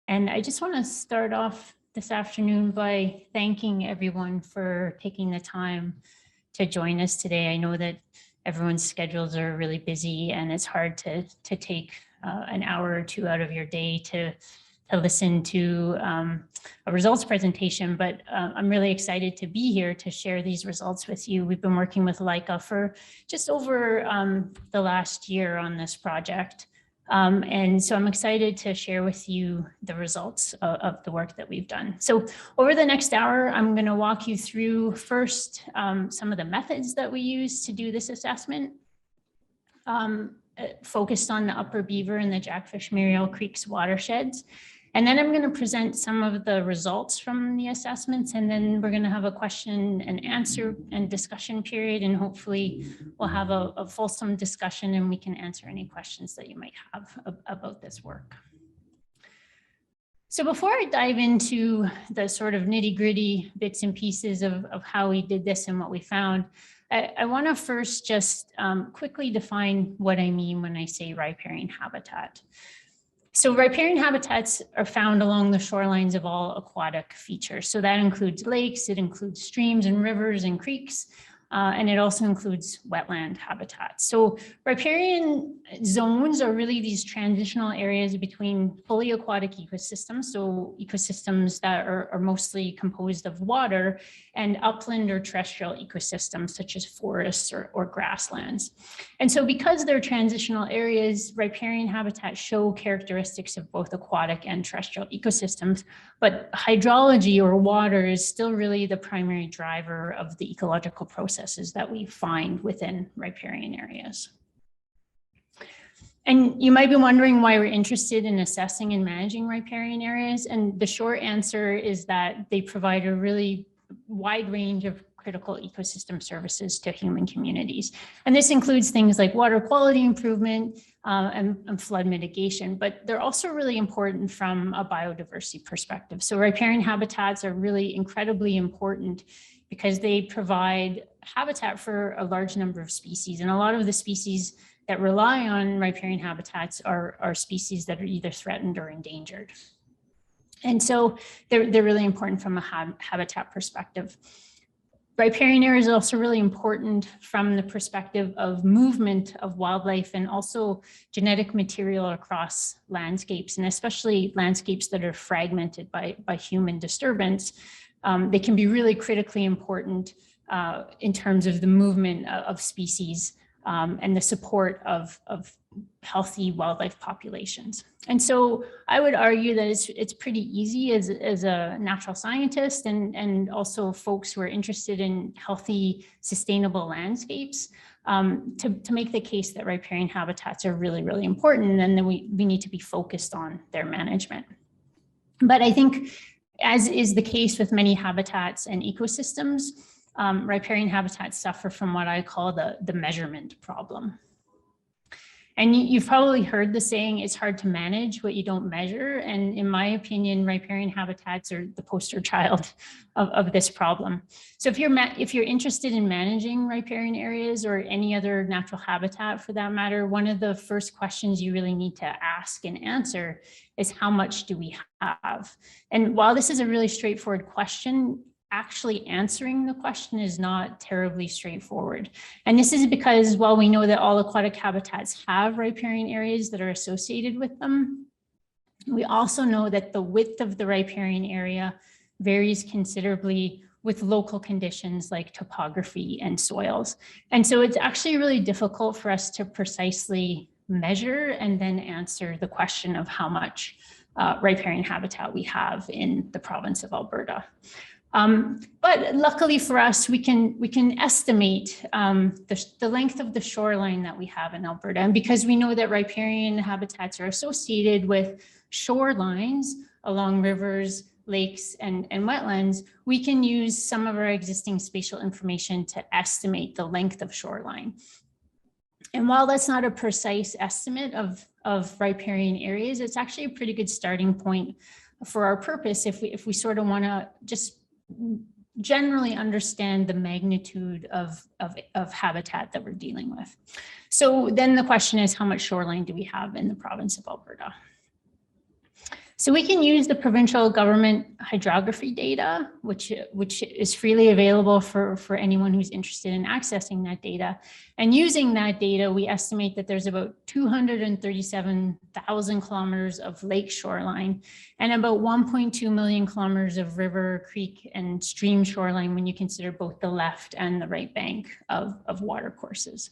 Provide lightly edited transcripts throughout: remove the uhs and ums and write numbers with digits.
And I just want to start off this afternoon by thanking everyone for taking the time to join us today. I know that everyone's schedules are really busy and it's hard to take an hour or two out of your day to listen to a results presentation, but I'm really excited to be here to share these results with you. We've been working with LICA for just over the last year on this project. And so I'm excited to share with you the results of the work that we've done. So over the next hour, I'm going to walk you through first some of the methods that we use to do this assessment, focused on the Upper Beaver and the Jackfish-Muriel Creeks watersheds. And then I'm going to present some of the results from the assessments, and then we're going to have a question and answer and discussion period, and hopefully we'll have a fulsome discussion and we can answer any questions that you might have about this work. So before I dive into the sort of nitty-gritty bits and pieces of how we did this and what we found, I want to first just quickly define what I mean when I say riparian habitat. So riparian habitats are found along the shorelines of all aquatic features. So that includes lakes, it includes streams and rivers and creeks, and it also includes wetland habitats. So riparian zones are really these transitional areas between fully aquatic ecosystems, so ecosystems that are mostly composed of water, and upland or terrestrial ecosystems such as forests or grasslands. And so because they're transitional areas, riparian habitats show characteristics of both aquatic and terrestrial ecosystems, but hydrology or water is still really the primary driver of the ecological processes that we find within riparian areas. And you might be wondering why we're interested in assessing and managing riparian areas. And the short answer is that they provide a really wide range of critical ecosystem services to human communities. And this includes things like water quality improvement and flood mitigation, but they're also really important from a biodiversity perspective. So riparian habitats are really incredibly important because they provide habitat for a large number of species. And a lot of the species that rely on riparian habitats are species that are either threatened or endangered. And so they're really important from a habitat perspective. Riparian areas are also really important from the perspective of movement of wildlife and also genetic material across landscapes, and especially landscapes that are fragmented by human disturbance. They can be really critically important in terms of the movement of species and the support of healthy wildlife populations. And so I would argue that it's pretty easy as a natural scientist and also folks who are interested in healthy, sustainable landscapes to make the case that riparian habitats are really, really important, and then we need to be focused on their management. But I think, as is the case with many habitats and ecosystems, riparian habitats suffer from what I call the measurement problem. And you've probably heard the saying, it's hard to manage what you don't measure. And in my opinion, riparian habitats are the poster child of this problem. So if you're interested in managing riparian areas or any other natural habitat for that matter, one of the first questions you really need to ask and answer is, how much do we have? And while this is a really straightforward question, actually answering the question is not terribly straightforward. And this is because while we know that all aquatic habitats have riparian areas that are associated with them, we also know that the width of the riparian area varies considerably with local conditions like topography and soils. And so it's actually really difficult for us to precisely measure and then answer the question of how much riparian habitat we have in the province of Alberta. But luckily for us, we can estimate the length of the shoreline that we have in Alberta. And because we know that riparian habitats are associated with shorelines along rivers, lakes, and wetlands, we can use some of our existing spatial information to estimate the length of shoreline. And while that's not a precise estimate of riparian areas, it's actually a pretty good starting point for our purpose if we sort of want to just generally understand the magnitude of habitat that we're dealing with. So then the question is, how much shoreline do we have in the province of Alberta? So we can use the provincial government hydrography data, which is freely available for anyone who's interested in accessing that data. And using that data, we estimate that there's about 237,000 kilometers of lake shoreline and about 1.2 million kilometers of river, creek, and stream shoreline when you consider both the left and the right bank of watercourses.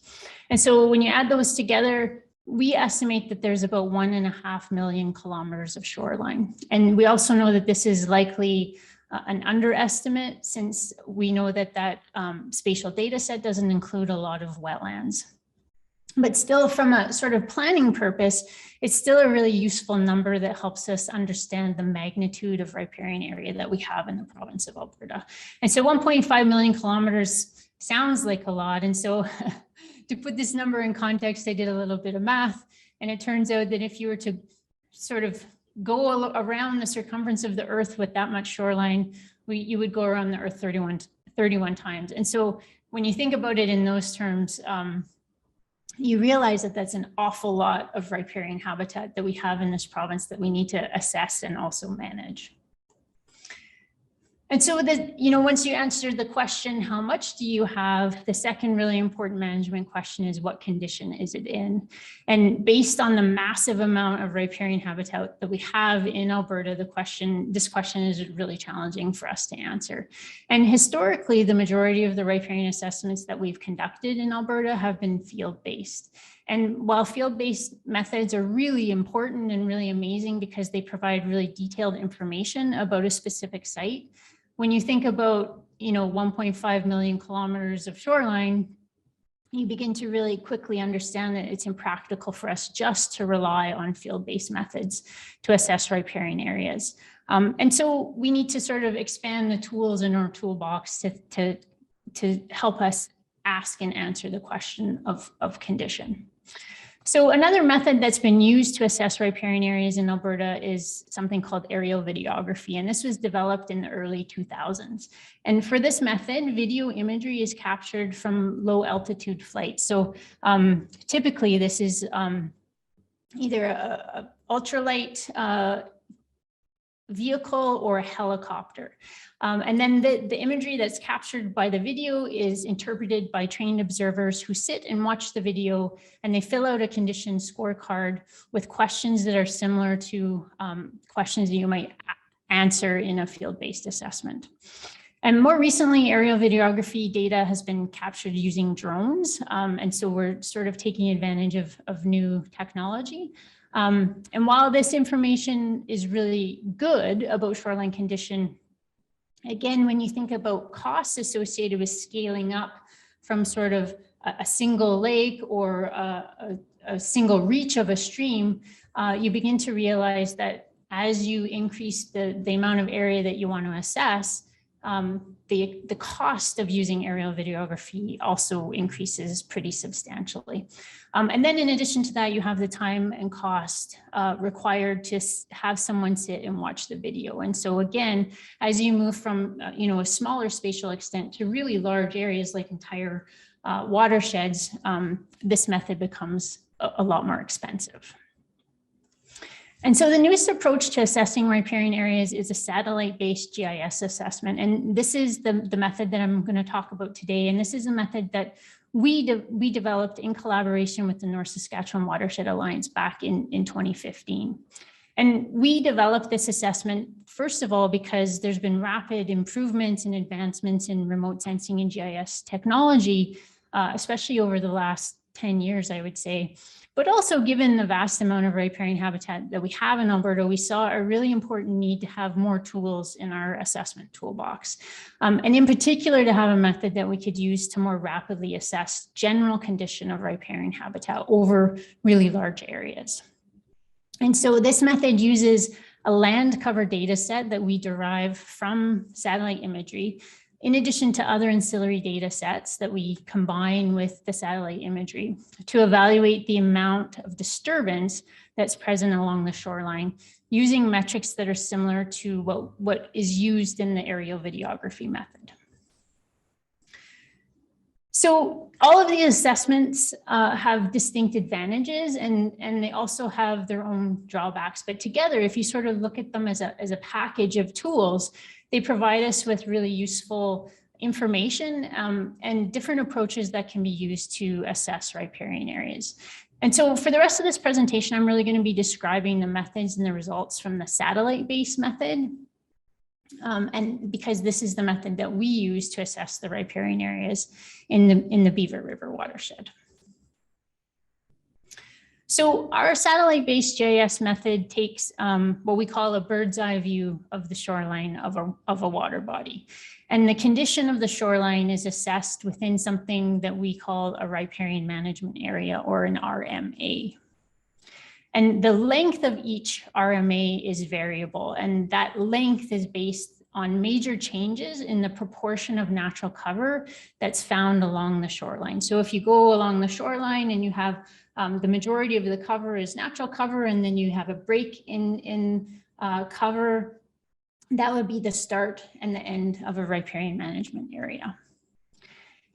And so when you add those together, we estimate that there's about 1.5 million kilometers of shoreline. And we also know that this is likely an underestimate, since we know that spatial data set doesn't include a lot of wetlands. But still, from a sort of planning purpose, it's still a really useful number that helps us understand the magnitude of riparian area that we have in the province of Alberta. And so 1.5 million kilometers sounds like a lot. And so to put this number in context, I did a little bit of math, and it turns out that if you were to sort of go around the circumference of the Earth with that much shoreline, you would go around the Earth 31 times. And so when you think about it in those terms, you realize that that's an awful lot of riparian habitat that we have in this province that we need to assess and also manage. And so once you answer the question, how much do you have? The second really important management question is, what condition is it in? And based on the massive amount of riparian habitat that we have in Alberta, this question is really challenging for us to answer. And historically, the majority of the riparian assessments that we've conducted in Alberta have been field-based. And while field-based methods are really important and really amazing because they provide really detailed information about a specific site, when you think about 1.5 million kilometers of shoreline, you begin to really quickly understand that it's impractical for us just to rely on field-based methods to assess riparian areas. And so we need to sort of expand the tools in our toolbox to help us ask and answer the question of condition. So another method that's been used to assess riparian areas in Alberta is something called aerial videography, and this was developed in the early 2000s. And for this method, video imagery is captured from low altitude flights. So typically this is either a ultralight vehicle or a helicopter. And then the imagery that's captured by the video is interpreted by trained observers who sit and watch the video, and they fill out a condition scorecard with questions that are similar to questions that you might answer in a field-based assessment. And more recently, aerial videography data has been captured using drones. And so we're sort of taking advantage of new technology. And while this information is really good about shoreline condition, again, when you think about costs associated with scaling up from sort of a single lake or a single reach of a stream, you begin to realize that as you increase the amount of area that you want to assess, the cost of using aerial videography also increases pretty substantially. And then in addition to that, you have the time and cost required to have someone sit and watch the video. And so again, as you move from a smaller spatial extent to really large areas like entire watersheds, this method becomes a lot more expensive. And so the newest approach to assessing riparian areas is a satellite-based GIS assessment. And this is the method that I'm going to talk about today. And this is a method that we developed in collaboration with the North Saskatchewan Watershed Alliance back in 2015. And we developed this assessment, first of all, because there's been rapid improvements and advancements in remote sensing and GIS technology, especially over the last 10 years, I would say. But also, given the vast amount of riparian habitat that we have in Alberta, we saw a really important need to have more tools in our assessment toolbox. And in particular, to have a method that we could use to more rapidly assess general condition of riparian habitat over really large areas. And so this method uses a land cover data set that we derive from satellite imagery, in addition to other ancillary data sets that we combine with the satellite imagery to evaluate the amount of disturbance that's present along the shoreline, using metrics that are similar to what is used in the aerial videography method. So all of these assessments have distinct advantages and they also have their own drawbacks. But together, if you sort of look at them as a package of tools, they provide us with really useful information and different approaches that can be used to assess riparian areas. And so for the rest of this presentation, I'm really going to be describing the methods and the results from the satellite-based method. And because this is the method that we use to assess the riparian areas in the Beaver River watershed. So our satellite-based GIS method takes what we call a bird's eye view of the shoreline of a water body. And the condition of the shoreline is assessed within something that we call a riparian management area, or an RMA. And the length of each RMA is variable, and that length is based on major changes in the proportion of natural cover that's found along the shoreline. So if you go along the shoreline and you have the majority of the cover is natural cover, and then you have a break in cover, that would be the start and the end of a riparian management area.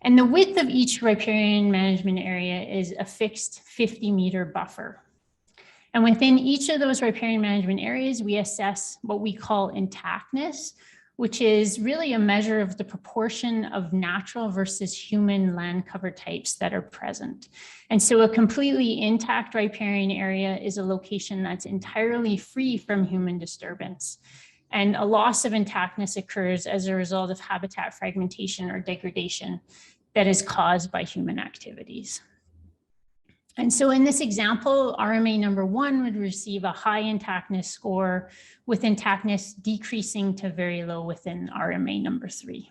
And the width of each riparian management area is a fixed 50-meter buffer. And within each of those riparian management areas, we assess what we call intactness, which is really a measure of the proportion of natural versus human land cover types that are present. And so a completely intact riparian area is a location that's entirely free from human disturbance. And a loss of intactness occurs as a result of habitat fragmentation or degradation that is caused by human activities. And so in this example, RMA number 1 would receive a high intactness score, with intactness decreasing to very low within RMA number 3.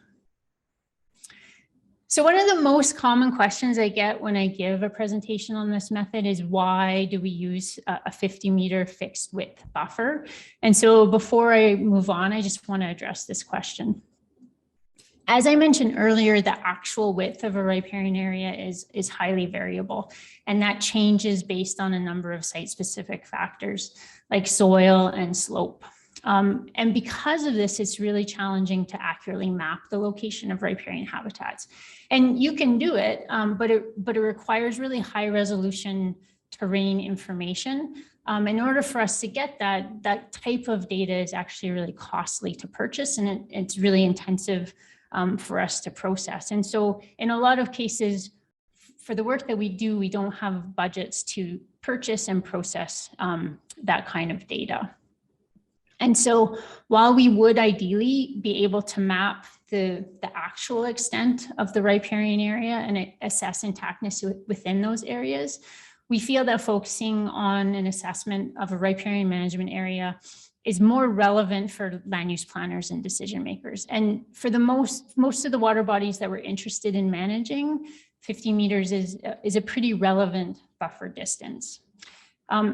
So one of the most common questions I get when I give a presentation on this method is, why do we use a 50-meter fixed width buffer? And so before I move on, I just want to address this question. As I mentioned earlier, the actual width of a riparian area is highly variable, and that changes based on a number of site-specific factors like soil and slope. And because of this, it's really challenging to accurately map the location of riparian habitats. And you can do it, but it requires really high resolution terrain information. In order for us to get that type of data is actually really costly to purchase, and it's really intensive for us to process. And so in a lot of cases, for the work that we do, we don't have budgets to purchase and process that kind of data. And so while we would ideally be able to map the actual extent of the riparian area and assess intactness within those areas, we feel that focusing on an assessment of a riparian management area is more relevant for land use planners and decision makers. And for the most of the water bodies that we're interested in managing, 50 meters is a pretty relevant buffer distance.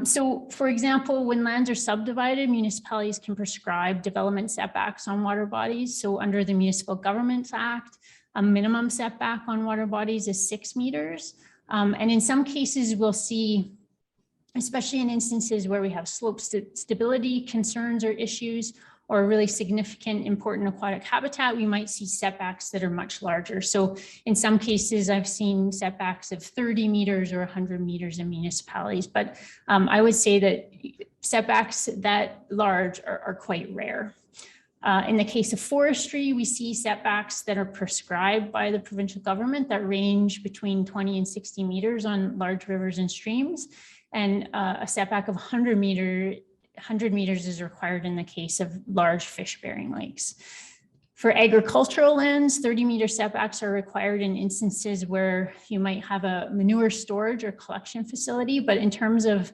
So for example, when lands are subdivided, municipalities can prescribe development setbacks on water bodies. So under the Municipal Governments Act, a minimum setback on water bodies is 6 meters. And in some cases, we'll see, especially in instances where we have slope stability concerns or issues, or really significant important aquatic habitat, we might see setbacks that are much larger. So in some cases, I've seen setbacks of 30 meters or 100 meters in municipalities, but I would say that setbacks that large are quite rare. In the case of forestry, we see setbacks that are prescribed by the provincial government that range between 20 and 60 meters on large rivers and streams. And a setback of 100 meters is required in the case of large fish-bearing lakes. For agricultural lands, 30-meter setbacks are required in instances where you might have a manure storage or collection facility. But in terms of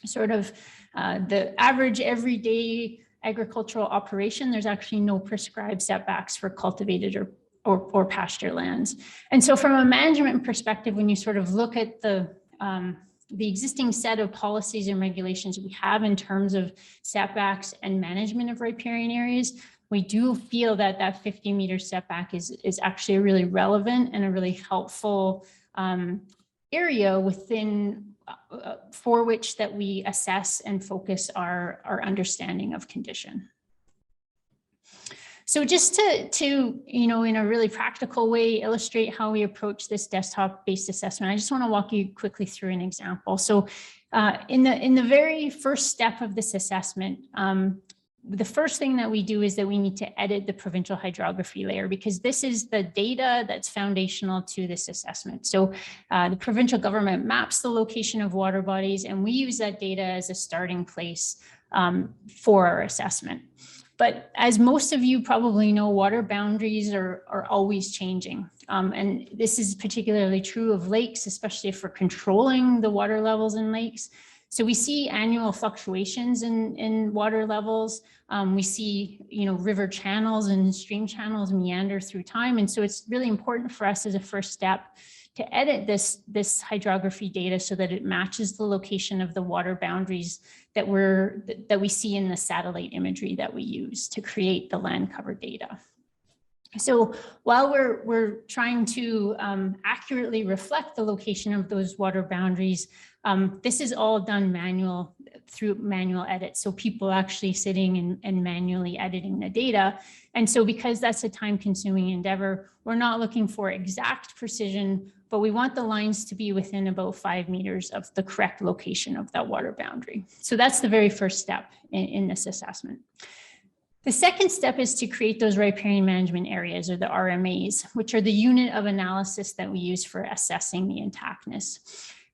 sort of the average everyday agricultural operation, there's actually no prescribed setbacks for cultivated or pasture lands. And so from a management perspective, when you sort of look at the existing set of policies and regulations we have in terms of setbacks and management of riparian areas, we do feel that that 50-meter setback is actually really relevant and a really helpful area within for which that we assess and focus our understanding of condition. So just to, you know, in a really practical way, illustrate how we approach this desktop-based assessment, I just want to walk you quickly through an example. So in the very first step of this assessment, the first thing that we do is that we need to edit the provincial hydrography layer, because this is the data that's foundational to this assessment. So the provincial government maps the location of water bodies, and we use that data as a starting place for our assessment. But as most of you probably know, water boundaries are always changing. And this is particularly true of lakes, especially if we're controlling the water levels in lakes. So we see annual fluctuations in water levels. We see, you know, river channels and stream channels meander through time. And so it's really important for us as a first step to edit this hydrography data so that it matches the location of the water boundaries that we see in the satellite imagery that we use to create the land cover data. So while we're trying to accurately reflect the location of those water boundaries, this is all done through manual edits. So people actually sitting and manually editing the data. And so because that's a time-consuming endeavor, we're not looking for exact precision, but we want the lines to be within about 5 meters of the correct location of that water boundary. So that's the very first step in this assessment. The second step is to create those riparian management areas, or the RMAs, which are the unit of analysis that we use for assessing the intactness.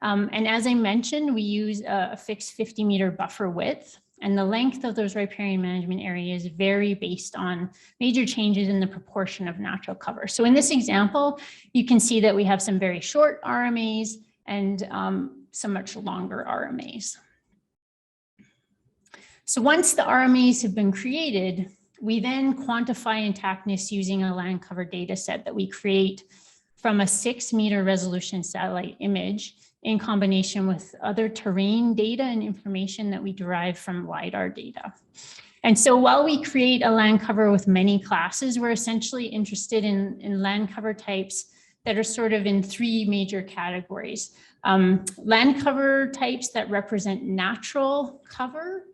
And as I mentioned, we use a fixed 50-meter buffer width, and the length of those riparian management areas vary based on major changes in the proportion of natural cover. So in this example, you can see that we have some very short RMAs and some much longer RMAs. So once the RMAs have been created, we then quantify intactness using a land cover data set that we create from a 6-meter resolution satellite image in combination with other terrain data and information that we derive from LIDAR data. And so while we create a land cover with many classes, we're essentially interested in land cover types that are sort of in 3 major categories. Land cover types that represent natural cover,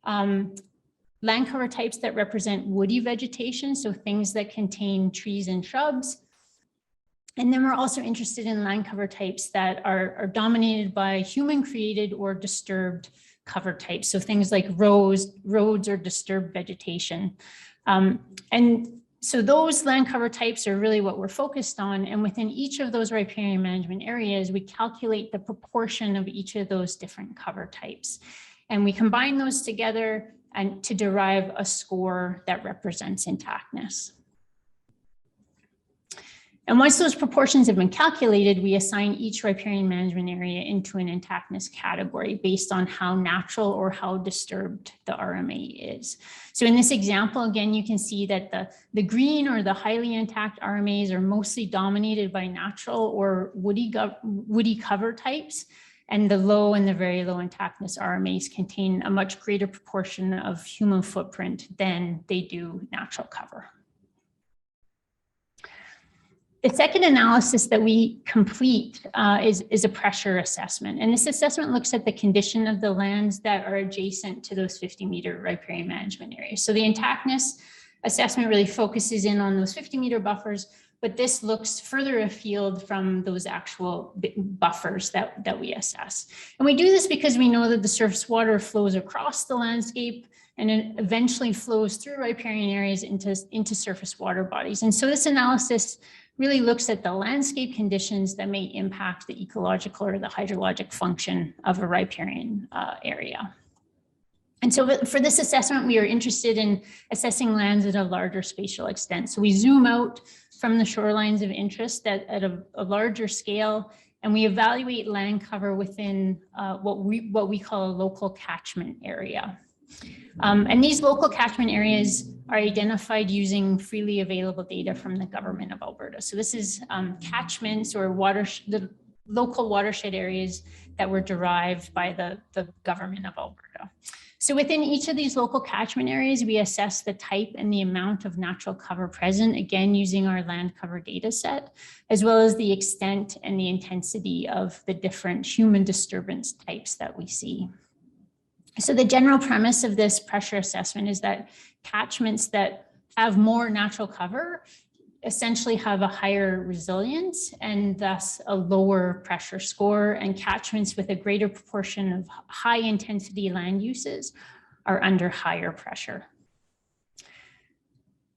land cover types that represent woody vegetation, so things that contain trees and shrubs. And then we're also interested in land cover types that are dominated by human-created or disturbed cover types, so things like roads or disturbed vegetation. And so those land cover types are really what we're focused on. And within each of those riparian management areas, we calculate the proportion of each of those different cover types. And we combine those together and to derive a score that represents intactness. And once those proportions have been calculated, we assign each riparian management area into an intactness category based on how natural or how disturbed the RMA is. So in this example, again, you can see that the green or the highly intact RMAs are mostly dominated by natural or woody cover types. And the low and the very low intactness RMAs contain a much greater proportion of human footprint than they do natural cover. The second analysis that we complete is a pressure assessment. And this assessment looks at the condition of the lands that are adjacent to those 50-meter riparian management areas. So the intactness assessment really focuses in on those 50-meter buffers, but this looks further afield from those actual buffers that we assess. And we do this because we know that the surface water flows across the landscape and it eventually flows through riparian areas into surface water bodies. And so this analysis really looks at the landscape conditions that may impact the ecological or the hydrologic function of a riparian area. And so for this assessment, we are interested in assessing lands at a larger spatial extent. So we zoom out from the shorelines of interest at a larger scale, and we evaluate land cover within what we call a local catchment area. And these local catchment areas are identified using freely available data from the government of Alberta. So this is catchments or the local watershed areas that were derived by the government of Alberta. So within each of these local catchment areas, we assess the type and the amount of natural cover present, again, using our land cover data set, as well as the extent and the intensity of the different human disturbance types that we see. So the general premise of this pressure assessment is that catchments that have more natural cover essentially have a higher resilience and thus a lower pressure score, and catchments with a greater proportion of high intensity land uses are under higher pressure.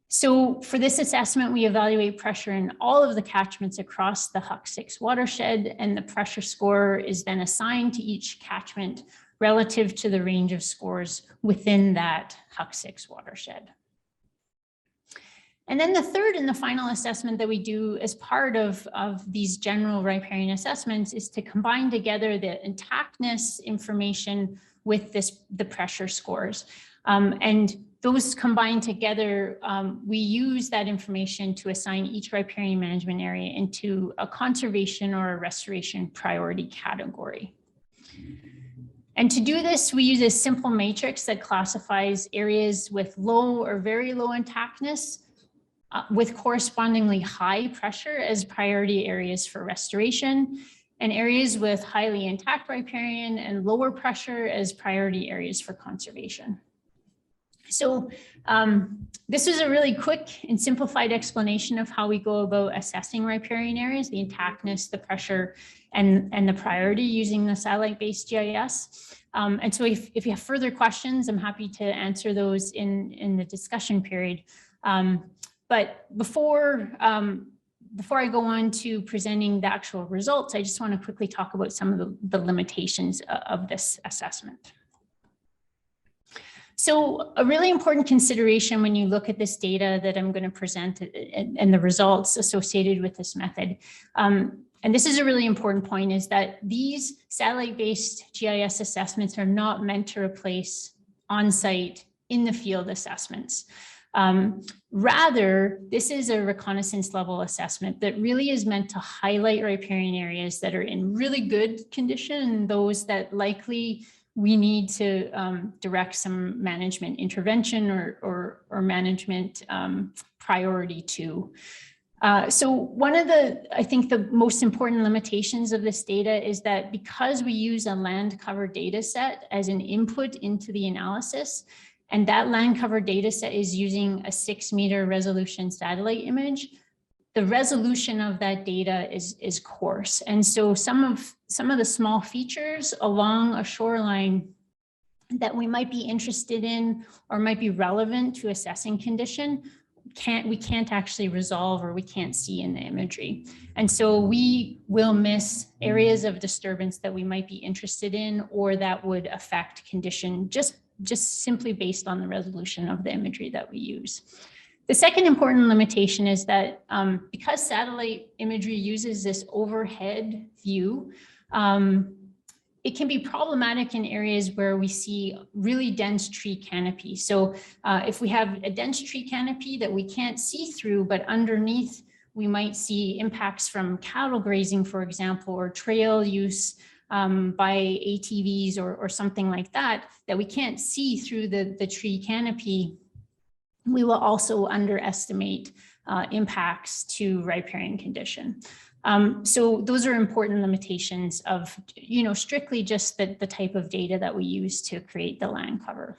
So for this assessment, we evaluate pressure in all of the catchments across the HUCK6 watershed, and the pressure score is then assigned to each catchment relative to the range of scores within that HUCK6 watershed. And then the third and the final assessment that we do as part of these general riparian assessments is to combine together the intactness information with the pressure scores. And those combined together, we use that information to assign each riparian management area into a conservation or a restoration priority category. And to do this, we use a simple matrix that classifies areas with low or very low intactness with correspondingly high pressure as priority areas for restoration, and areas with highly intact riparian and lower pressure as priority areas for conservation. So this is a really quick and simplified explanation of how we go about assessing riparian areas, the intactness, the pressure, and the priority using the satellite-based GIS. And so if you have further questions, I'm happy to answer those in the discussion period. But before I go on to presenting the actual results, I just want to quickly talk about some of the limitations of this assessment. So a really important consideration when you look at this data that I'm going to present and the results associated with this method, and this is a really important point, is that these satellite-based GIS assessments are not meant to replace on-site in the field assessments. Rather, this is a reconnaissance level assessment that really is meant to highlight riparian areas that are in really good condition, and those that likely we need to direct some management intervention or management priority to. So one of I think the most important limitations of this data is that because we use a land cover data set as an input into the analysis, and that land cover data set is using a 6-meter resolution satellite image, the resolution of that data is coarse. And so some of the small features along a shoreline that we might be interested in or might be relevant to assessing condition, we can't actually resolve or we can't see in the imagery. And so we will miss areas of disturbance that we might be interested in or that would affect condition just simply based on the resolution of the imagery that we use. The second important limitation is that because satellite imagery uses this overhead view, it can be problematic in areas where we see really dense tree canopy. So if we have a dense tree canopy that we can't see through, but underneath we might see impacts from cattle grazing, for example, or trail use by ATVs or something like that, that we can't see through the tree canopy, we will also underestimate impacts to riparian condition. So those are important limitations of, strictly just the type of data that we use to create the land cover.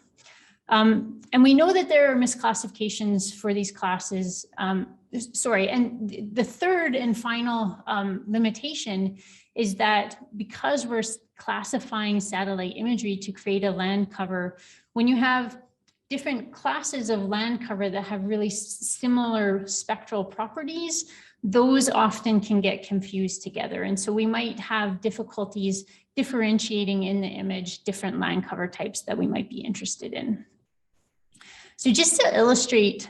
And we know that there are misclassifications for these classes. And the third and final limitation is that because we're classifying satellite imagery to create a land cover, when you have different classes of land cover that have really similar spectral properties, those often can get confused together. And so we might have difficulties differentiating in the image different land cover types that we might be interested in. So just to illustrate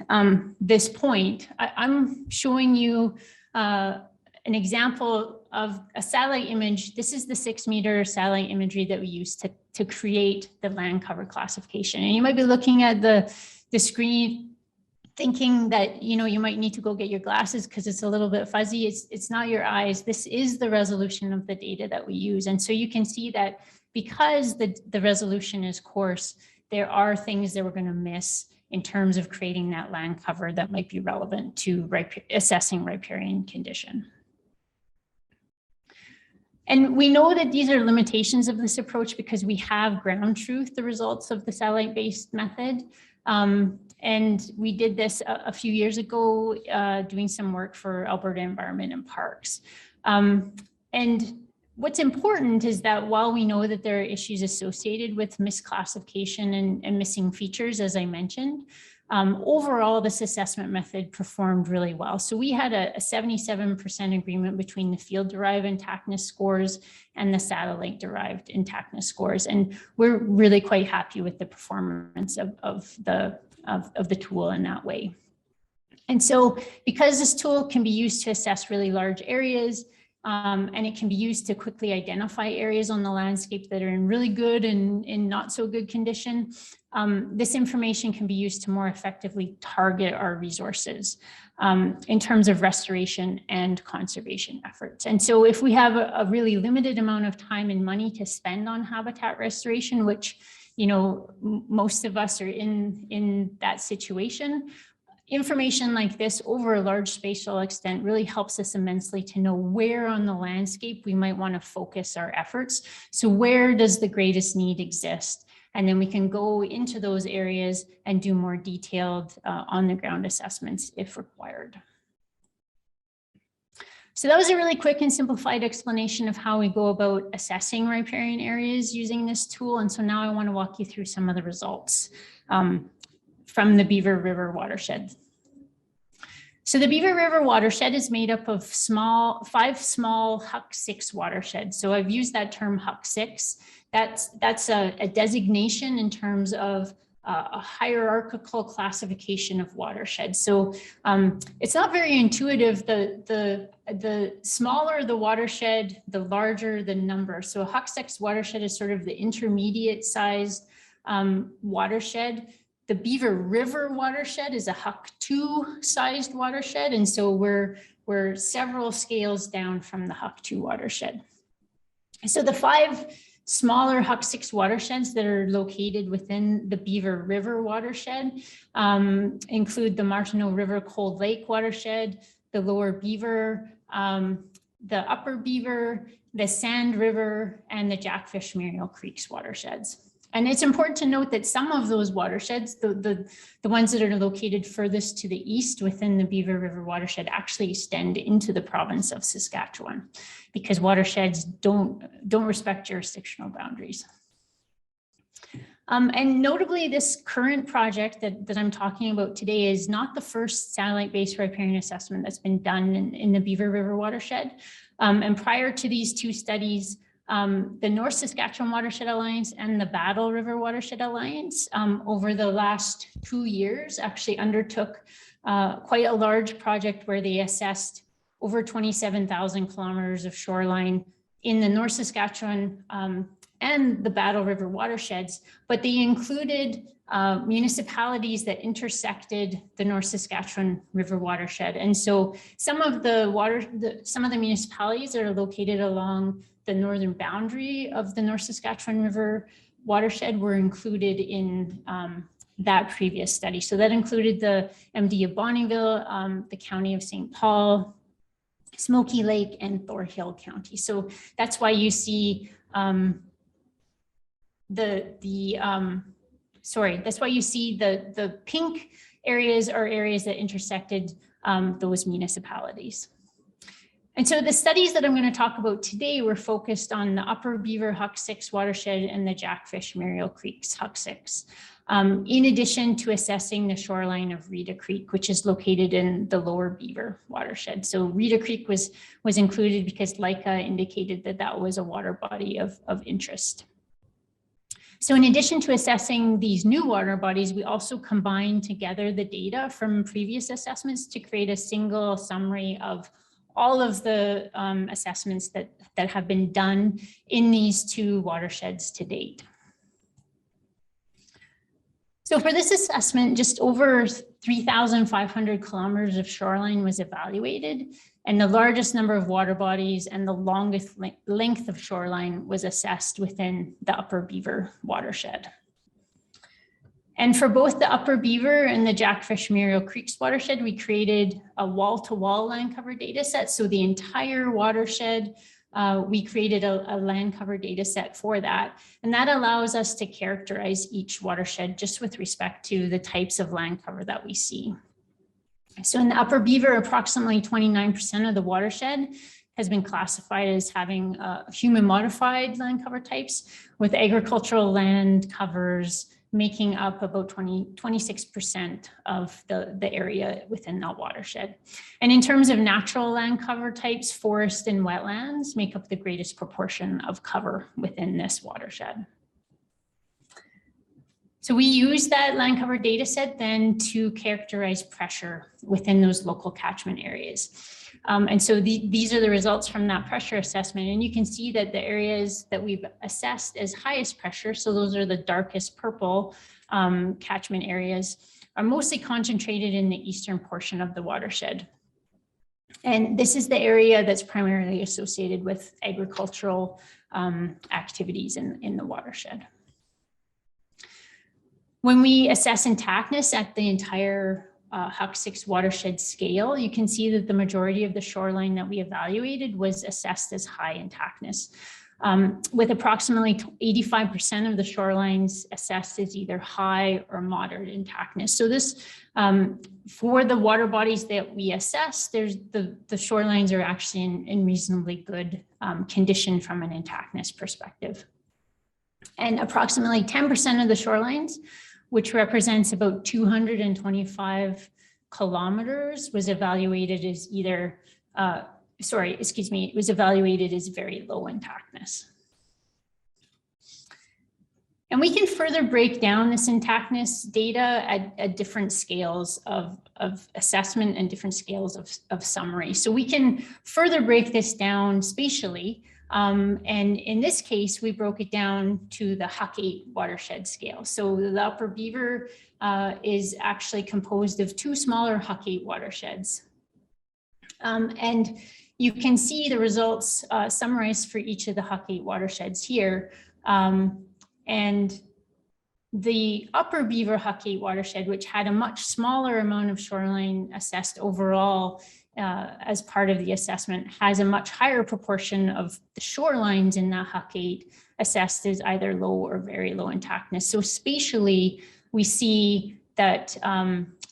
this point, I'm showing you an example of a satellite image. This is the 6-meter satellite imagery that we use to create the land cover classification. And you might be looking at the screen thinking that, you might need to go get your glasses because it's a little bit fuzzy. It's not your eyes. This is the resolution of the data that we use. And so you can see that because the resolution is coarse, there are things that we're going to miss in terms of creating that land cover that might be relevant to assessing riparian condition. And we know that these are limitations of this approach because we have ground truth the results of the satellite-based method. And we did this a few years ago, doing some work for Alberta Environment and Parks. And what's important is that while we know that there are issues associated with misclassification and missing features, as I mentioned, overall, this assessment method performed really well. So we had a 77% agreement between the field-derived intactness scores and the satellite-derived intactness scores. And we're really quite happy with the performance of the tool in that way. And so because this tool can be used to assess really large areas, and it can be used to quickly identify areas on the landscape that are in really good and in not so good condition, this information can be used to more effectively target our resources in terms of restoration and conservation efforts. And so if we have a really limited amount of time and money to spend on habitat restoration, which, you know, most of us are in that situation, information like this over a large spatial extent really helps us immensely to know where on the landscape we might want to focus our efforts. So where does the greatest need exist? And then we can go into those areas and do more detailed on-the-ground assessments if required. So that was a really quick and simplified explanation of how we go about assessing riparian areas using this tool. And so now I want to walk you through some of the results from the Beaver River Watershed. So the Beaver River Watershed is made up of five small HUCK6 watersheds. So I've used that term HUCK6. That's a designation in terms of a hierarchical classification of watersheds. So it's not very intuitive. The smaller the watershed, the larger the number. So a HUCK6 watershed is sort of the intermediate sized watershed. The Beaver River Watershed is a HUCK2 sized watershed. And so we're several scales down from the HUCK2 watershed. So the five smaller HUCK6 watersheds that are located within the Beaver River Watershed include the Martineau River Cold Lake Watershed, the Lower Beaver, the Upper Beaver, the Sand River, and the Jackfish-Muriel Creeks watersheds. And it's important to note that some of those watersheds, the ones that are located furthest to the east within the Beaver River Watershed, actually extend into the province of Saskatchewan, because watersheds don't respect jurisdictional boundaries. And notably, this current project that I'm talking about today is not the first satellite-based riparian assessment that's been done in the Beaver River Watershed. And prior to these two studies, the North Saskatchewan Watershed Alliance and the Battle River Watershed Alliance over the last 2 years actually undertook quite a large project where they assessed over 27,000 kilometers of shoreline in the North Saskatchewan and the Battle River watersheds, but they included municipalities that intersected the North Saskatchewan River watershed. And so some of the municipalities that are located along the northern boundary of the North Saskatchewan River watershed were included in that previous study. So that included the MD of Bonnyville, the County of St. Paul, Smoky Lake, and Thorhill County. So that's why you see that's why you see the pink areas are areas that intersected those municipalities. And so the studies that I'm going to talk about today were focused on the Upper Beaver HUCK6 watershed and the Jackfish-Muriel Creeks HUCK6, in addition to assessing the shoreline of Reita Creek, which is located in the Lower Beaver watershed. So Reita Creek was included because LICA indicated that that was a water body of interest. So in addition to assessing these new water bodies, we also combined together the data from previous assessments to create a single summary of all of the assessments that have been done in these two watersheds to date. So for this assessment, just over 3,500 kilometers of shoreline was evaluated, and the largest number of water bodies and the longest length of shoreline was assessed within the Upper Beaver watershed. And for both the Upper Beaver and the Jackfish-Muriel Creeks watershed, we created a wall-to-wall land cover data set. So the entire watershed we created a land cover data set for that. And that allows us to characterize each watershed just with respect to the types of land cover that we see. So in the Upper Beaver, approximately 29% of the watershed has been classified as having human modified land cover types, with agricultural land covers making up about 26% of the area within that watershed. And in terms of natural land cover types, forest and wetlands make up the greatest proportion of cover within this watershed. So we use that land cover data set then to characterize pressure within those local catchment areas. And so these are the results from that pressure assessment. And you can see that the areas that we've assessed as highest pressure, so those are the darkest purple catchment areas, are mostly concentrated in the eastern portion of the watershed. And this is the area that's primarily associated with agricultural activities in the watershed. When we assess intactness at the entire HUCK6 watershed scale, you can see that the majority of the shoreline that we evaluated was assessed as high intactness, with approximately 85% of the shorelines assessed as either high or moderate intactness. So this, for the water bodies that we assess, the shorelines are actually in reasonably good condition from an intactness perspective. And approximately 10% of the shorelines, which represents about 225 kilometers, was evaluated as either, it was evaluated as very low intactness. And we can further break down this intactness data at different scales of assessment and different scales of summary. So we can further break this down spatially. And in this case, we broke it down to the HUCK8 watershed scale. So the Upper Beaver is actually composed of two smaller HUCK8 watersheds. And you can see the results summarized for each of the HUCK8 watersheds here. And the Upper Beaver HUCK8 watershed, which had a much smaller amount of shoreline assessed overall, as part of the assessment, has a much higher proportion of the shorelines in that HUCK8 assessed as either low or very low intactness. So spatially, we see that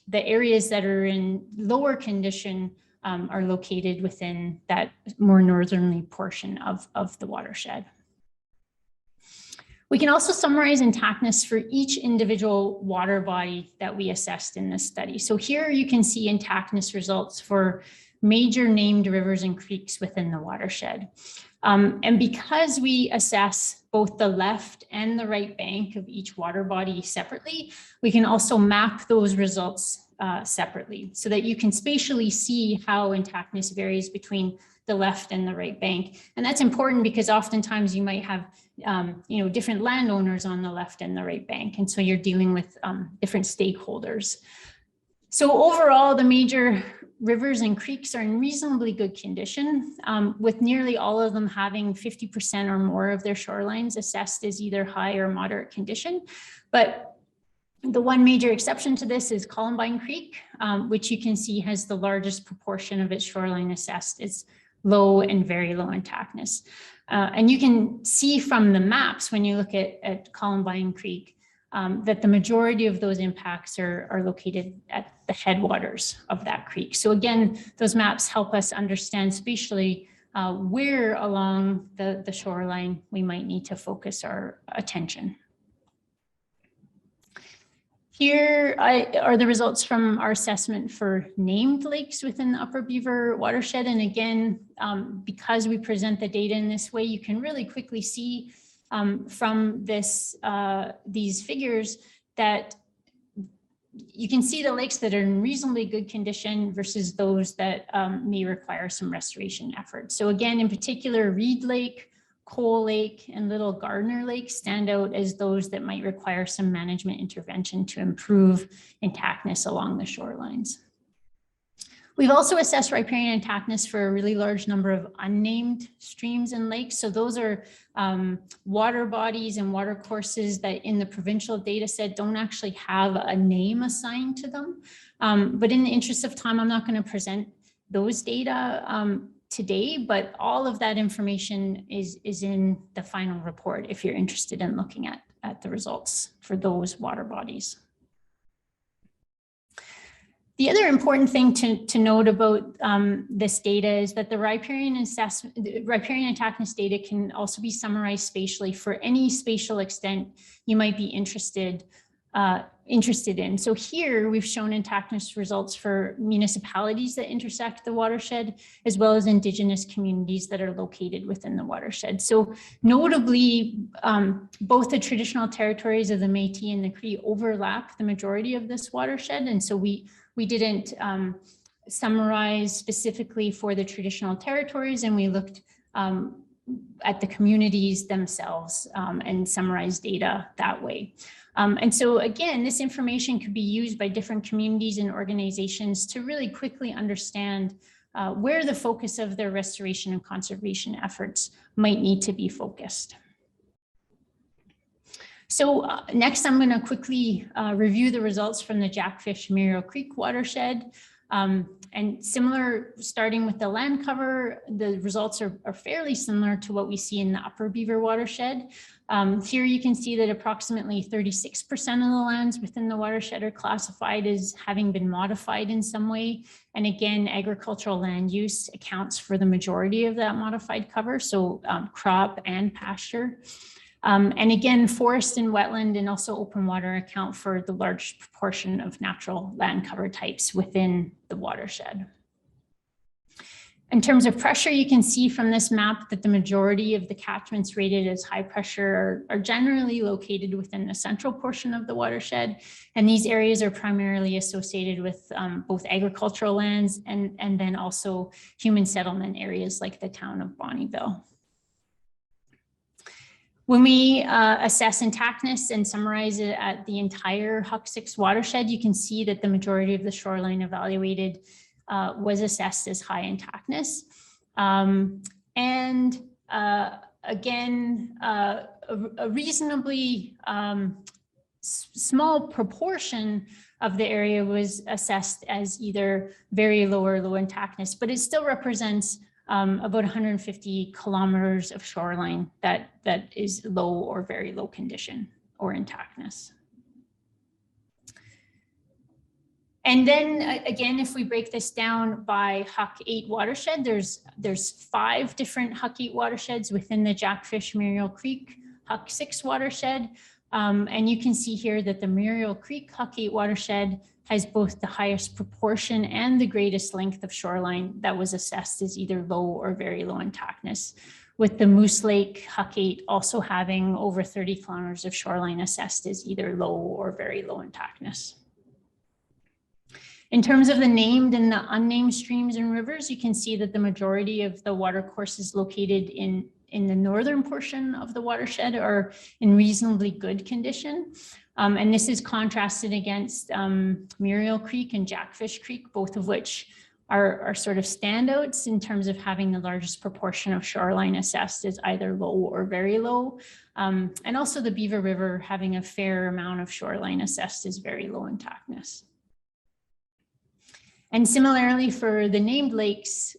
the areas that are in lower condition are located within that more northerly portion of the watershed. We can also summarize intactness for each individual water body that we assessed in this study. So here you can see intactness results for major named rivers and creeks within the watershed. And because we assess both the left and the right bank of each water body separately, we can also map those results separately so that you can spatially see how intactness varies between the left and the right bank. And that's important because oftentimes you might have different landowners on the left and the right bank. And so you're dealing with different stakeholders. So overall, the major rivers and creeks are in reasonably good condition, with nearly all of them having 50% or more of their shorelines assessed as either high or moderate condition. But the one major exception to this is Columbine Creek, which you can see has the largest proportion of its shoreline assessed as low and very low intactness. And you can see from the maps when you look at Columbine Creek that the majority of those impacts are located at the headwaters of that creek. So again, those maps help us understand spatially where along the shoreline we might need to focus our attention. Here are the results from our assessment for named lakes within the Upper Beaver watershed. And again, because we present the data in this way, you can really quickly see from these figures that you can see the lakes that are in reasonably good condition versus those that may require some restoration efforts. So again, in particular, Reed Lake, Coal Lake, and Little Gardner Lake stand out as those that might require some management intervention to improve intactness along the shorelines. We've also assessed riparian intactness for a really large number of unnamed streams and lakes. So those are water bodies and water courses that in the provincial data set don't actually have a name assigned to them. But in the interest of time, I'm not going to present those data. today, but all of that information is in the final report if you're interested in looking at the results for those water bodies. The other important thing to note about this data is that the riparian intactness data can also be summarized spatially for any spatial extent you might be interested in. So here we've shown intactness results for municipalities that intersect the watershed, as well as Indigenous communities that are located within the watershed. So notably, both the traditional territories of the Métis and the Cree overlap the majority of this watershed. And so we didn't summarize specifically for the traditional territories, and we looked at the communities themselves and summarized data that way. And so again, this information could be used by different communities and organizations to really quickly understand where the focus of their restoration and conservation efforts might need to be focused. So next, I'm going to quickly review the results from the Jackfish-Muriel Creek watershed. And similar, starting with the land cover, the results are fairly similar to what we see in the Upper Beaver watershed. Here you can see that approximately 36% of the lands within the watershed are classified as having been modified in some way. And again, agricultural land use accounts for the majority of that modified cover, so crop and pasture. And again, forest and wetland and also open water account for the large proportion of natural land cover types within the watershed. In terms of pressure, you can see from this map that the majority of the catchments rated as high pressure are generally located within the central portion of the watershed. And these areas are primarily associated with both agricultural lands and then also human settlement areas like the town of Bonnyville. When we assess intactness and summarize it at the entire HUCK6 watershed, you can see that the majority of the shoreline evaluated was assessed as high intactness. Again, a reasonably small proportion of the area was assessed as either very low or low intactness, but it still represents about 150 kilometers of shoreline that is low or very low condition or intactness. And then again, if we break this down by HUCK8 watershed, there's 5 different HUCK8 watersheds within the Jackfish-Muriel Creek HUCK6 watershed. And you can see here that the Muriel Creek HUCK8 watershed has both the highest proportion and the greatest length of shoreline that was assessed as either low or very low intactness, with the Moose Lake HUCK8 also having over 30 kilometers of shoreline assessed as either low or very low intactness. In terms of the named and the unnamed streams and rivers, you can see that the majority of the watercourses located in the northern portion of the watershed are in reasonably good condition. And this is contrasted against Muriel Creek and Jackfish Creek, both of which are sort of standouts in terms of having the largest proportion of shoreline assessed as either low or very low. And also the Beaver River having a fair amount of shoreline assessed as very low intactness. And similarly for the named lakes,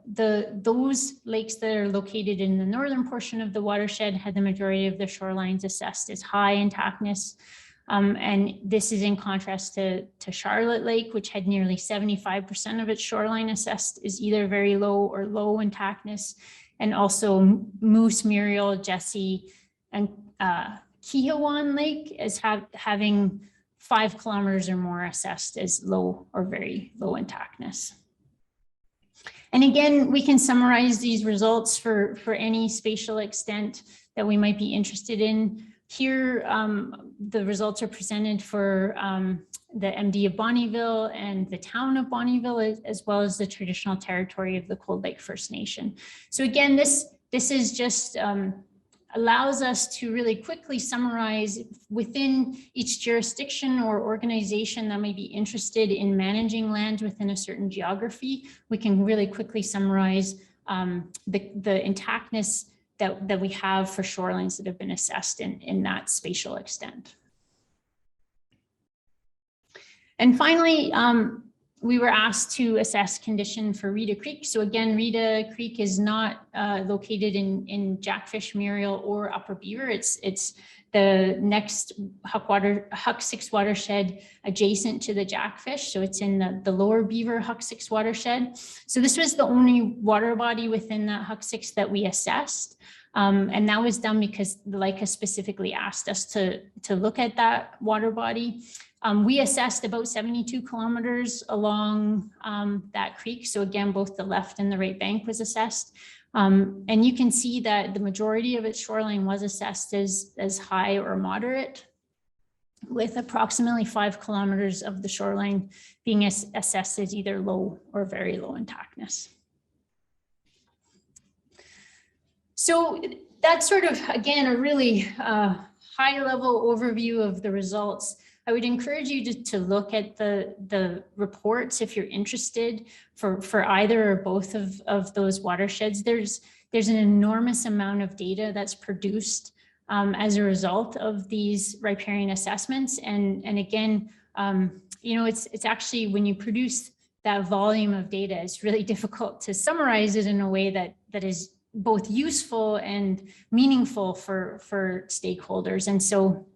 those lakes that are located in the northern portion of the watershed had the majority of their shorelines assessed as high intactness. And this is in contrast to Charlotte Lake, which had nearly 75% of its shoreline assessed as either very low or low intactness. And also Moose, Muriel, Jessie, and Kihawan Lake as having 5 kilometers or more assessed as low or very low intactness. And again, we can summarize these results for any spatial extent that we might be interested in. Here, the results are presented for the MD of Bonnyville and the town of Bonnyville, as well as the traditional territory of the Cold Lake First Nation. So again, this is just allows us to really quickly summarize within each jurisdiction or organization that may be interested in managing land within a certain geography. We can really quickly summarize the intactness that we have for shorelines that have been assessed in that spatial extent. And finally, we were asked to assess condition for Reita Creek. So again, Reita Creek is not located in Jackfish-Muriel or Upper Beaver. It's the next HUCK6 watershed adjacent to the Jackfish. So it's in the lower Beaver HUCK6 watershed. So this was the only water body within that HUCK6 that we assessed. And that was done because the LICA specifically asked us to look at that water body. We assessed about 72 kilometers along that creek. So again, both the left and the right bank was assessed. And you can see that the majority of its shoreline was assessed as high or moderate, with approximately 5 kilometers of the shoreline being assessed as either low or very low intactness. So that's sort of, again, a really high level overview of the results. I would encourage you to look at the reports if you're interested for either or both of those watersheds. There's an enormous amount of data that's produced as a result of these riparian assessments. And again, you know, it's actually, when you produce that volume of data, it's really difficult to summarize it in a way that is both useful and meaningful for stakeholders. And so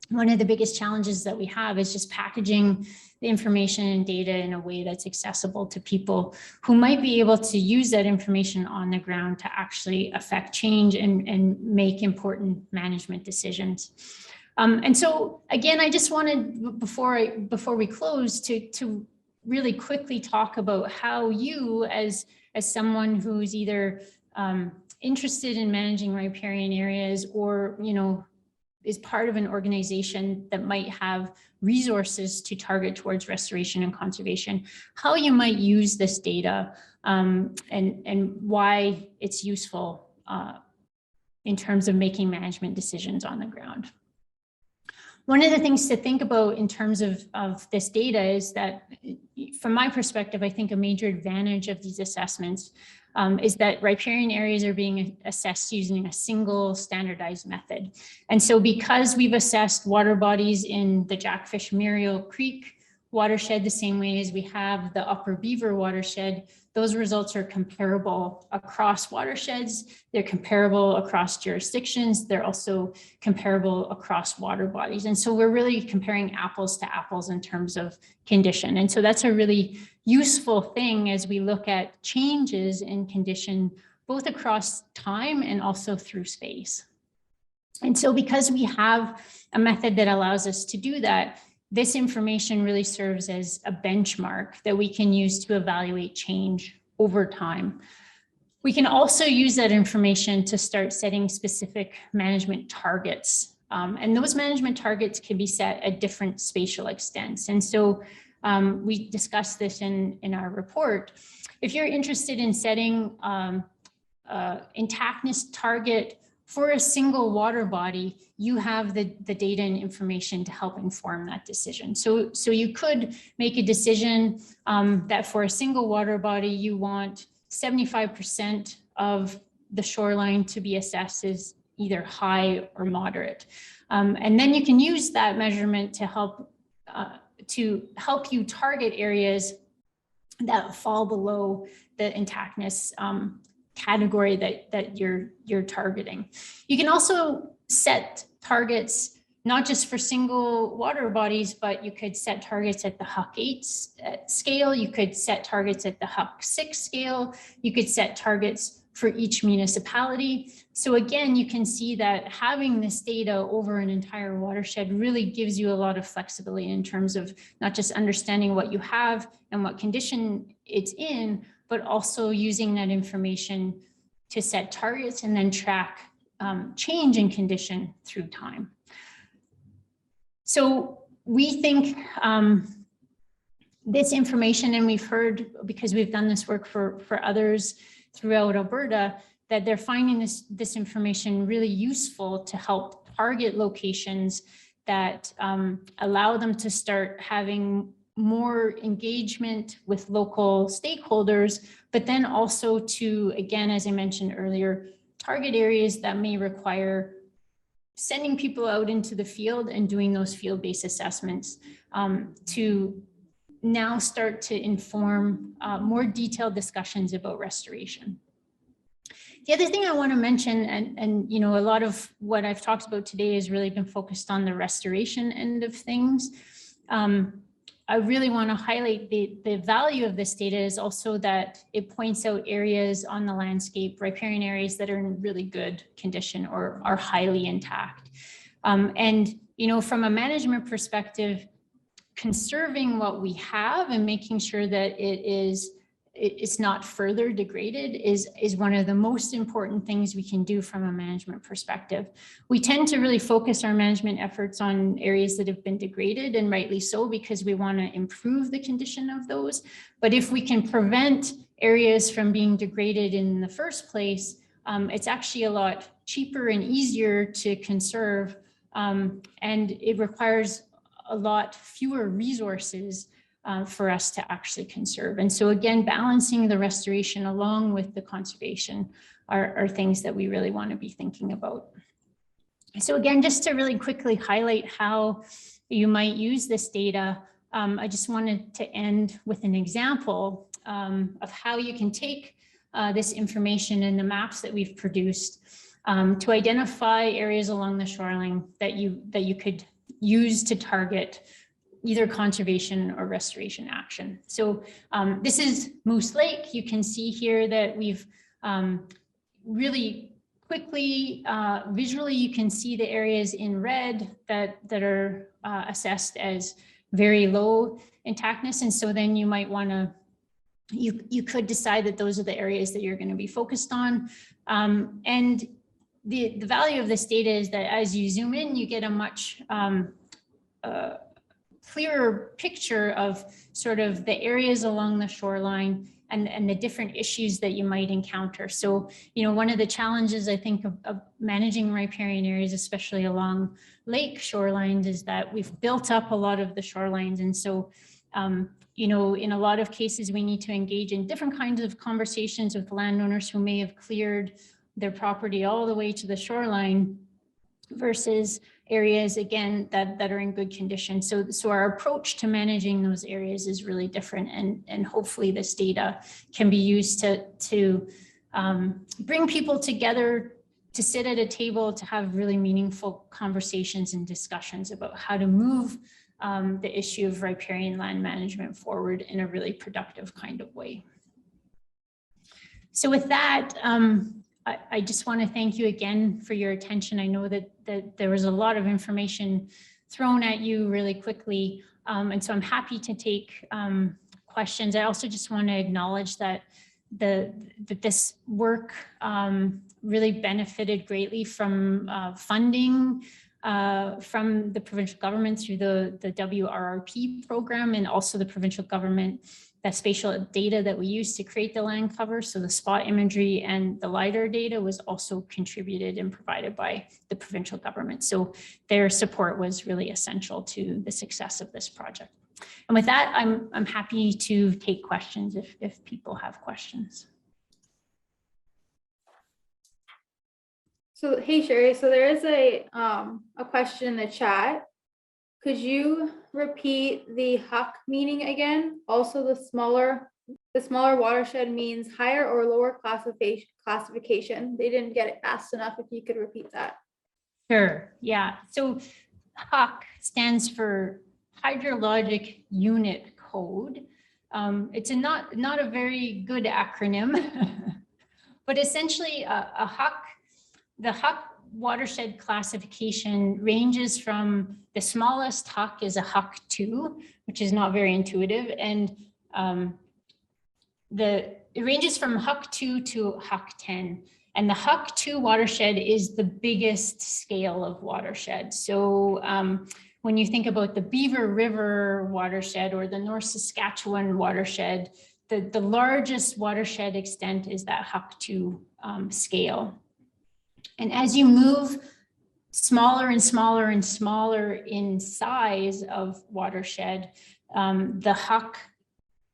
one of the biggest challenges that we have is just packaging the information and data in a way that's accessible to people who might be able to use that information on the ground to actually affect change and make important management decisions. And so again, I just wanted, before we close, to really quickly talk about how you, as someone who's either interested in managing riparian areas, or, you know, is part of an organization that might have resources to target towards restoration and conservation, how you might use this data and why it's useful in terms of making management decisions on the ground. One of the things to think about in terms of this data is that, from my perspective, I think a major advantage of these assessments is that riparian areas are being assessed using a single standardized method. And so because we've assessed water bodies in the Jackfish-Muriel Creek watershed the same way as we have the Upper Beaver watershed, those results are comparable across watersheds. They're comparable across jurisdictions. They're also comparable across water bodies. And so we're really comparing apples to apples in terms of condition. And so that's a really useful thing as we look at changes in condition, both across time and also through space. And so because we have a method that allows us to do that, this information really serves as a benchmark that we can use to evaluate change over time. We can also use that information to start setting specific management targets. And those management targets can be set at different spatial extents. And so we discussed this in our report. If you're interested in setting intactness target for a single water body, you have the data and information to help inform that decision. So you could make a decision that for a single water body, you want 75% of the shoreline to be assessed as either high or moderate. And then you can use that measurement to help you target areas that fall below the intactness category that you're targeting. You can also set targets not just for single water bodies, but you could set targets at the HUCK8 scale. You could set targets at the HUCK6 scale. You could set targets for each municipality. So again, you can see that having this data over an entire watershed really gives you a lot of flexibility in terms of not just understanding what you have and what condition it's in, but also using that information to set targets and then track change in condition through time. So we think this information, and we've heard, because we've done this work for others throughout Alberta, that they're finding this information really useful to help target locations that allow them to start having more engagement with local stakeholders, but then also to, again, as I mentioned earlier, target areas that may require sending people out into the field and doing those field-based assessments to now start to inform more detailed discussions about restoration. The other thing I want to mention, and you know, a lot of what I've talked about today has really been focused on the restoration end of things. I really want to highlight the value of this data is also that it points out areas on the landscape, riparian areas that are in really good condition or are highly intact. And, you know, from a management perspective, conserving what we have and making sure that it's not further degraded is one of the most important things we can do from a management perspective. We tend to really focus our management efforts on areas that have been degraded, and rightly so, because we want to improve the condition of those. But if we can prevent areas from being degraded in the first place, it's actually a lot cheaper and easier to conserve, and it requires a lot fewer resources for us to actually conserve. And so again, balancing the restoration along with the conservation are things that we really want to be thinking about. So again, just to really quickly highlight how you might use this data, I just wanted to end with an example of how you can take this information and the maps that we've produced to identify areas along the shoreline that you could use to target either conservation or restoration action. So this is Moose Lake. You can see here that we've really quickly, visually, you can see the areas in red that are assessed as very low intactness. And so then you might want to, you could decide that those are the areas that you're going to be focused on. And the value of this data is that as you zoom in, you get a much clearer picture of sort of the areas along the shoreline and the different issues that you might encounter. So, you know, one of the challenges I think of managing riparian areas, especially along lake shorelines, is that we've built up a lot of the shorelines. And so, you know, in a lot of cases, we need to engage in different kinds of conversations with landowners who may have cleared their property all the way to the shoreline versus areas, again, that are in good condition. So our approach to managing those areas is really different, and hopefully this data can be used to bring people together to sit at a table to have really meaningful conversations and discussions about how to move the issue of riparian land management forward in a really productive kind of way. So with that, I just want to thank you again for your attention. I know that there was a lot of information thrown at you really quickly, and so I'm happy to take questions. I also just want to acknowledge that this work really benefited greatly from funding from the provincial government through the WRRP program, and also the provincial government, that spatial data that we used to create the land cover. So the spot imagery and the LiDAR data was also contributed and provided by the provincial government. So their support was really essential to the success of this project. And with that, I'm happy to take questions if people have questions. So, hey, Sherry, so there is a question in the chat. Could you repeat the HUCK meaning again? Also, the smaller watershed means higher or lower classification. They didn't get it fast enough. If you could repeat that. Sure. Yeah. So HUCK stands for Hydrologic Unit Code. It's not a very good acronym, but essentially a HUCK, the HUCK watershed classification ranges from the smallest HUCK is a HUCK2, which is not very intuitive, and it ranges from HUCK2 to HUCK10, and the HUCK2 watershed is the biggest scale of watershed. So when you think about the Beaver River watershed or the North Saskatchewan watershed, the largest watershed extent is that HUCK2 scale. And as you move smaller and smaller and smaller in size of watershed, the HUCK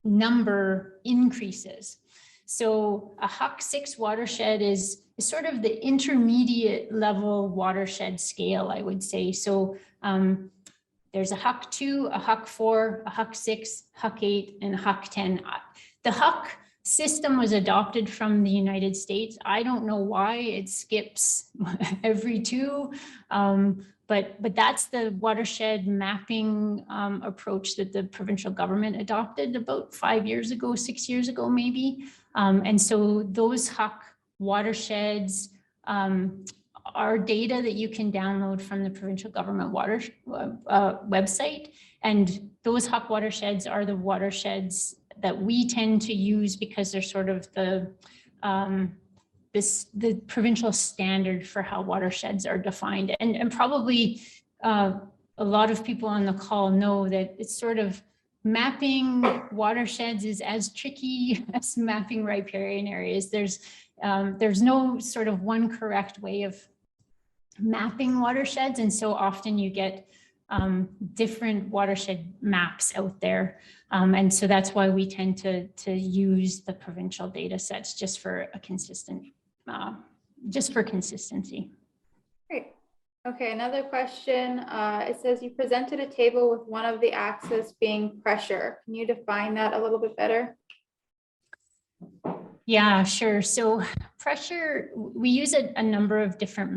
number increases. So a HUCK6 watershed is sort of the intermediate level watershed scale, I would say. So there's a HUCK2, a HUCK4, a HUCK6, HUCK8, and a HUCK10. The HUCK system was adopted from the United States. I don't know why it skips every two, but that's the watershed mapping approach that the provincial government adopted about 5 years ago, 6 years ago, maybe. And so those HUCK watersheds are data that you can download from the provincial government website. And those HUCK watersheds are the watersheds that we tend to use because they're sort of the provincial standard for how watersheds are defined. And probably a lot of people on the call know that it's sort of mapping watersheds is as tricky as mapping riparian areas. There's no sort of one correct way of mapping watersheds, and so often you get different watershed maps out there, and so that's why we tend to use the provincial data sets just for a consistent, just for consistency. Great. Okay, another question. It says you presented a table with one of the axes being pressure. Can you define that a little bit better? Yeah, sure. So pressure, we use a number of different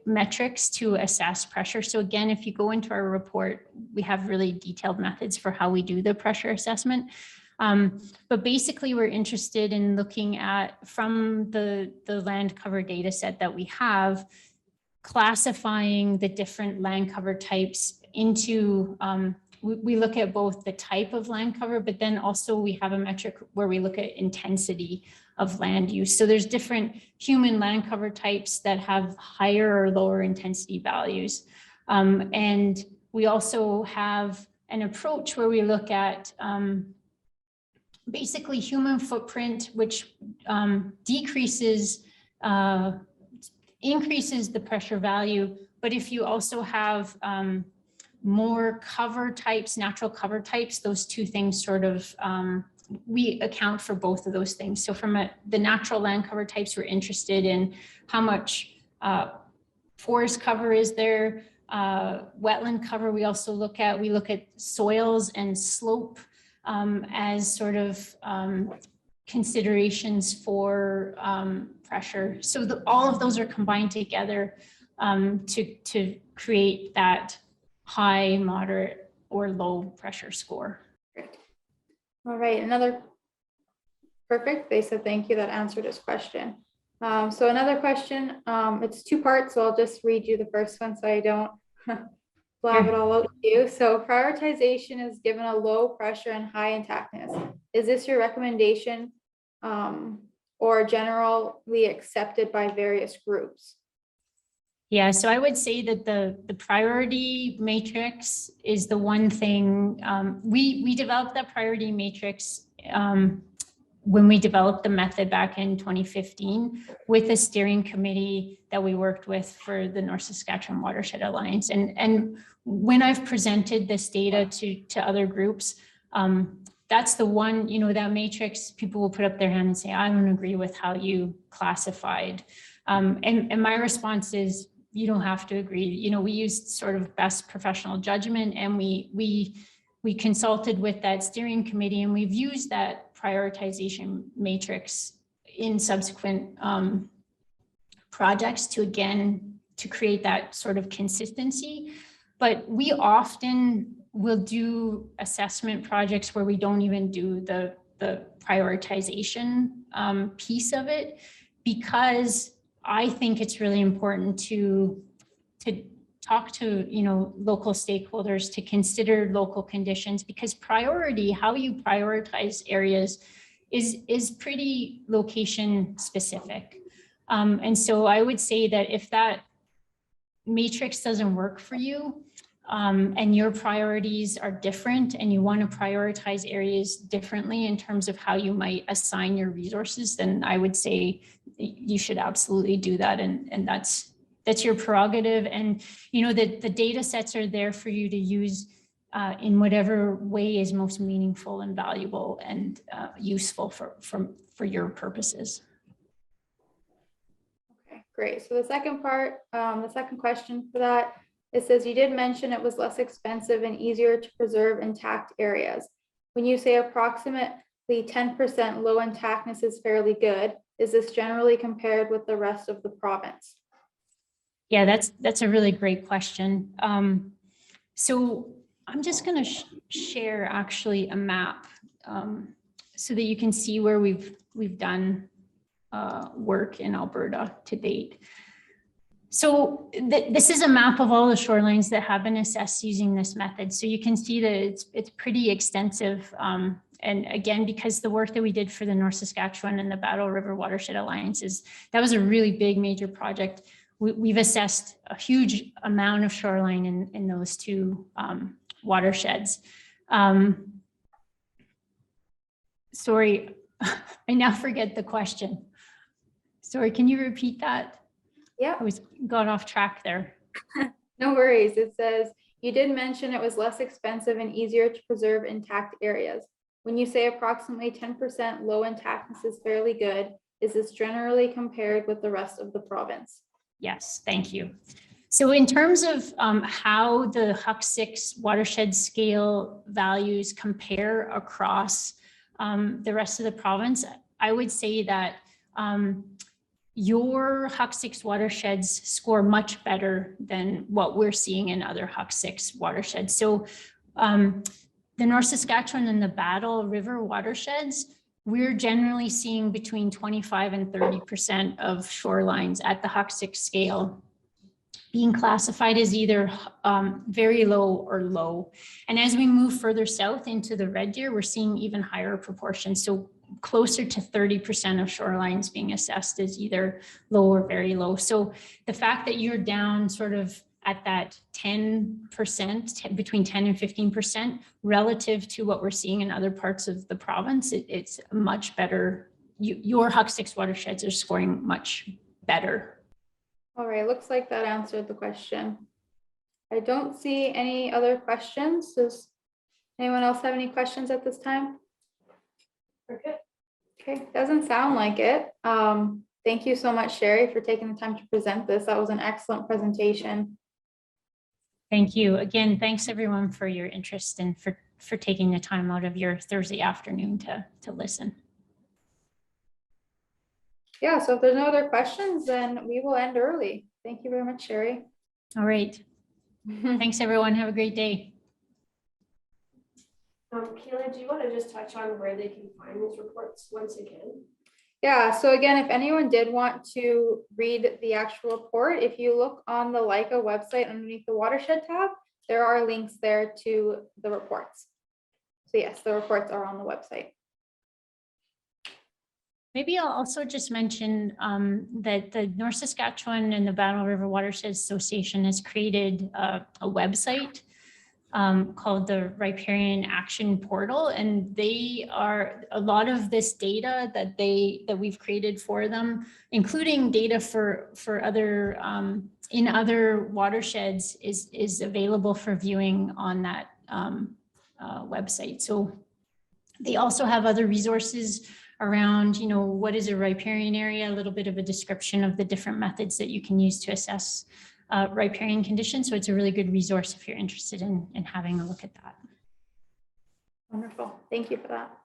metrics to assess pressure. So again, if you go into our report, we have really detailed methods for how we do the pressure assessment. But basically, we're interested in looking at, from the land cover data set that we have, classifying the different land cover types into, we look at both the type of land cover, but then also we have a metric where we look at intensity of land use. So there's different human land cover types that have higher or lower intensity values. And we also have an approach where we look at basically human footprint, which increases the pressure value. But if you also have more cover types, natural cover types, those two things sort of, we account for both of those things. So from the natural land cover types, we're interested in how much forest cover is there, wetland cover. We also look at soils and slope as sort of considerations for pressure. So all of those are combined together to create that high, moderate, or low pressure score. Great. All right, perfect. They said thank you. That answered his question. So another question, it's two parts, so I'll just read you the first one so I don't blab it all out to you. So prioritization is given a low pressure and high intactness. Is this your recommendation or generally accepted by various groups? Yeah, so I would say that the priority matrix is the one thing. We developed that priority matrix when we developed the method back in 2015 with a steering committee that we worked with for the North Saskatchewan Watershed Alliance. And when I've presented this data to other groups, that's the one, that matrix, people will put up their hand and say, I don't agree with how you classified. And my response is, you don't have to agree. We used sort of best professional judgment, and we consulted with that steering committee, and we've used that prioritization matrix in subsequent projects to create that sort of consistency. But we often will do assessment projects where we don't even do the prioritization piece of it, because I think it's really important to talk to local stakeholders, to consider local conditions, because how you prioritize areas is pretty location specific. And so I would say that if that matrix doesn't work for you, and your priorities are different, and you want to prioritize areas differently in terms of how you might assign your resources, then I would say you should absolutely do that. And that's your prerogative. And the data sets are there for you to use in whatever way is most meaningful and valuable and useful for your purposes. Okay, great. So the second part, the second question for that, It says you did mention it was less expensive and easier to preserve intact areas. When you say approximately 10% low intactness is fairly good, is this generally compared with the rest of the province? Yeah, that's a really great question. So I'm just going to share actually a map so that you can see where we've done work in Alberta to date. So this is a map of all the shorelines that have been assessed using this method. So you can see that it's pretty extensive. And again, because the work that we did for the North Saskatchewan and the Battle River Watershed Alliances, that was a really big major project. We've assessed a huge amount of shoreline in those two watersheds. Sorry, I now forget the question. Sorry, can you repeat that? Yeah. I got off track there. No worries. It says, you did mention it was less expensive and easier to preserve intact areas. When you say approximately 10% low intactness is fairly good, is this generally compared with the rest of the province? Yes, thank you. So in terms of how the HUCK6 watershed scale values compare across the rest of the province, I would say that your HUCK6 watersheds score much better than what we're seeing in other HUCK6 watersheds. So the North Saskatchewan and the Battle River watersheds, we're generally seeing between 25 and 30% of shorelines at the HUCK6 scale being classified as either very low or low. And as we move further south into the Red Deer, we're seeing even higher proportions. So closer to 30% of shorelines being assessed as either low or very low. So the fact that you're down sort of at that 10%, between 10 and 15% relative to what we're seeing in other parts of the province, it's much better. Your HUCK6 watersheds are scoring much better. All right, looks like that answered the question. I don't see any other questions. Does anyone else have any questions at this time? Okay, doesn't sound like it. Thank you so much, Sherry, for taking the time to present this. That was an excellent presentation. Thank you. Again, thanks everyone for your interest and for taking the time out of your Thursday afternoon to listen. Yeah, so if there's no other questions, then we will end early. Thank you very much, Sherry. All right. Thanks, everyone. Have a great day. Kayla, do you want to just touch on where they can find these reports once again? Yeah, so again, if anyone did want to read the actual report, if you look on the LICA website underneath the watershed tab, there are links there to the reports. So yes, the reports are on the website. Maybe I'll also just mention that the North Saskatchewan and the Battle River Watershed Association has created a website called the Riparian Action Portal, and they are a lot of this data that we've created for them, including data for other in other watersheds, is available for viewing on that website. So they also have other resources around, you know, what is a riparian area, a little bit of a description of the different methods that you can use to assess riparian conditions. So it's a really good resource if you're interested in having a look at that. Wonderful. Thank you for that.